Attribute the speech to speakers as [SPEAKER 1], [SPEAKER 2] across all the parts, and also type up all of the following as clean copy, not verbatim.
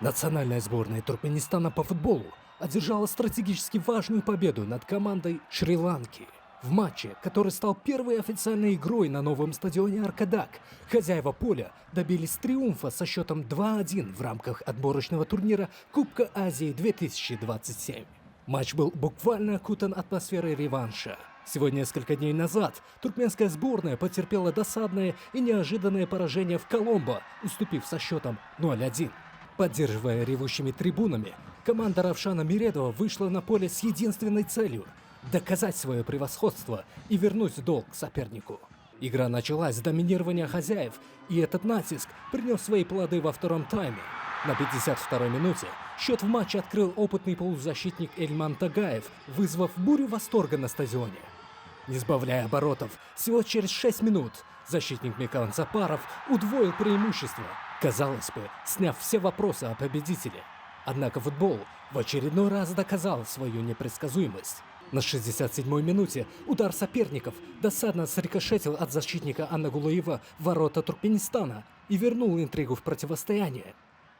[SPEAKER 1] Национальная сборная Туркменистана по футболу одержала стратегически важную победу над командой Шри-Ланки. В матче, который стал первой официальной игрой на новом стадионе Аркадак, хозяева поля добились триумфа со счетом 2-1 в рамках отборочного турнира Кубка Азии 2027. Матч был буквально окутан атмосферой реванша. Всего несколько дней назад туркменская сборная потерпела досадное и неожиданное поражение в Коломбо, уступив со счетом 0-1. Поддерживая ревущими трибунами, команда Равшана Миредова вышла на поле с единственной целью – доказать свое превосходство и вернуть долг сопернику. Игра началась с доминирования хозяев, и этот натиск принес свои плоды во втором тайме. На 52-й минуте счет в матче открыл опытный полузащитник Эльман Тагаев, вызвав бурю восторга на стадионе. Не сбавляя оборотов, всего через 6 минут защитник Микан Запаров удвоил преимущество, казалось бы, сняв все вопросы о победителе. Однако футбол в очередной раз доказал свою непредсказуемость. На 67-й минуте удар соперников досадно срикошетил от защитника Аннагулаева в ворота Туркменистана и вернул интригу в противостояние.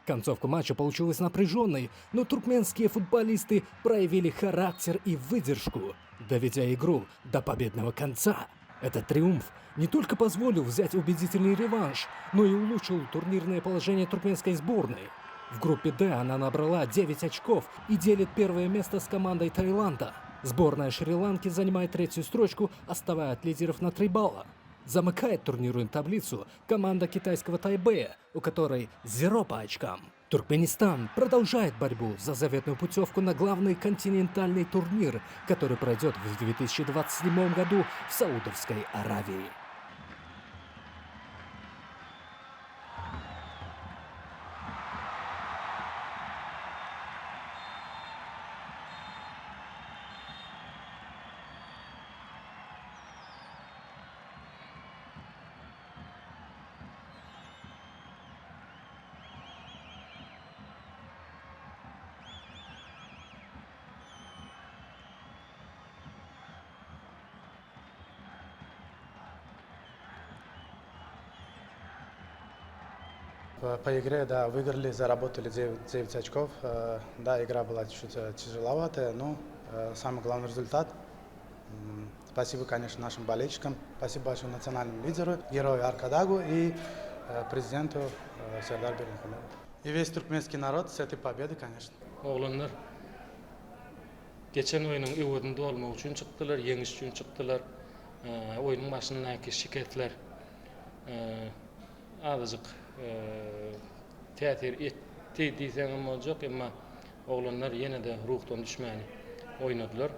[SPEAKER 1] Концовка матча получилась напряженной, но туркменские футболисты проявили характер и выдержку, доведя игру до победного конца. Этот триумф не только позволил взять убедительный реванш, но и улучшил турнирное положение туркменской сборной. В группе «Д» она набрала 9 очков и делит первое место с командой Таиланда. Сборная Шри-Ланки занимает третью строчку, отставая от лидеров на 3 балла. Замыкает турнирную таблицу команда китайского Тайбэя, у которой 0 по очкам. Туркменистан продолжает борьбу за заветную путевку на главный континентальный турнир, который пройдет в 2027 году в Саудовской Аравии.
[SPEAKER 2] По игре, да, выиграли, заработали 9 очков. Да, игра была чуть тяжеловатая, но самый главный результат. Спасибо, конечно, нашим болельщикам, спасибо большое национальному лидеру, герою Аркадагу и президенту Сердар Бердымухамедову. И весь туркменский народ с этой победой, конечно.
[SPEAKER 3] Oğlanlar geçen oyunun ivadında olmak için çıktılar, yeniş için çıktılar. Oyunun başındaki şikayetler azıcık tesir etti desem olacak ama oğlanlar yine de ruhtan düşmeyeni oynadılar.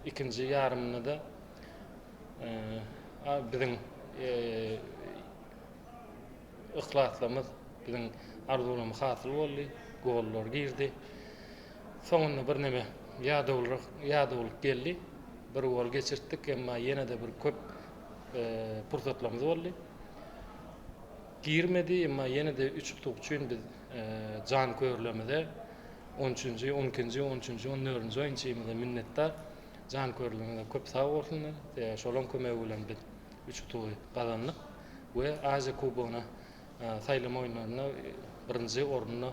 [SPEAKER 3] İkinci yarımında da bizim ıhlaslarımız, bizim arzularımız hasıl oldu, goller girdi. Sonunda bir neme yadoluk geldi. Bir gol geçirttik ama yine de bir köp fırsatlarımız oldu. Girmedi ama yine de 3 top için biz can körlemede 13. 12. 13. 14. oyuncuymıza minnettar. Can körlemede köp sağ olsunlar. Şolon kömeği bilen biz 3 topu kazandık ve Azya Kuboguna saylama oyunlarına birinci orununa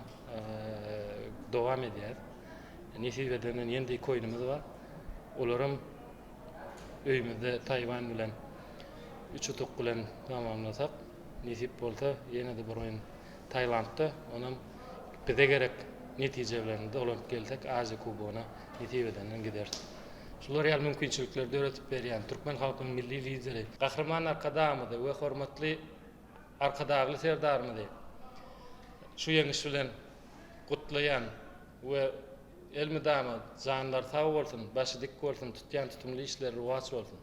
[SPEAKER 3] devam ediyor. Nisibeden yeni oyunumuz var. Olarım öyümüzde Tayvan bilen 3 top bilen tamamlasak nisip bolsa yine de bir oyun Tayland'da onun bize gerek neticelerinde olup gelsek Azya Kuboguna nisibeden gideriz. Şular real mümkünçilikleri öğretip beriyen Türkmen halkının milli lideri Kahraman Arkadağımıdı ve hürmetli Arkadağlı Serdarımıdı. Şu yeniş bilen kutlayan ve elmidamı canlar sağ olsun, başı dik olsun, tutyan tutumlu işleri ruhası olsun.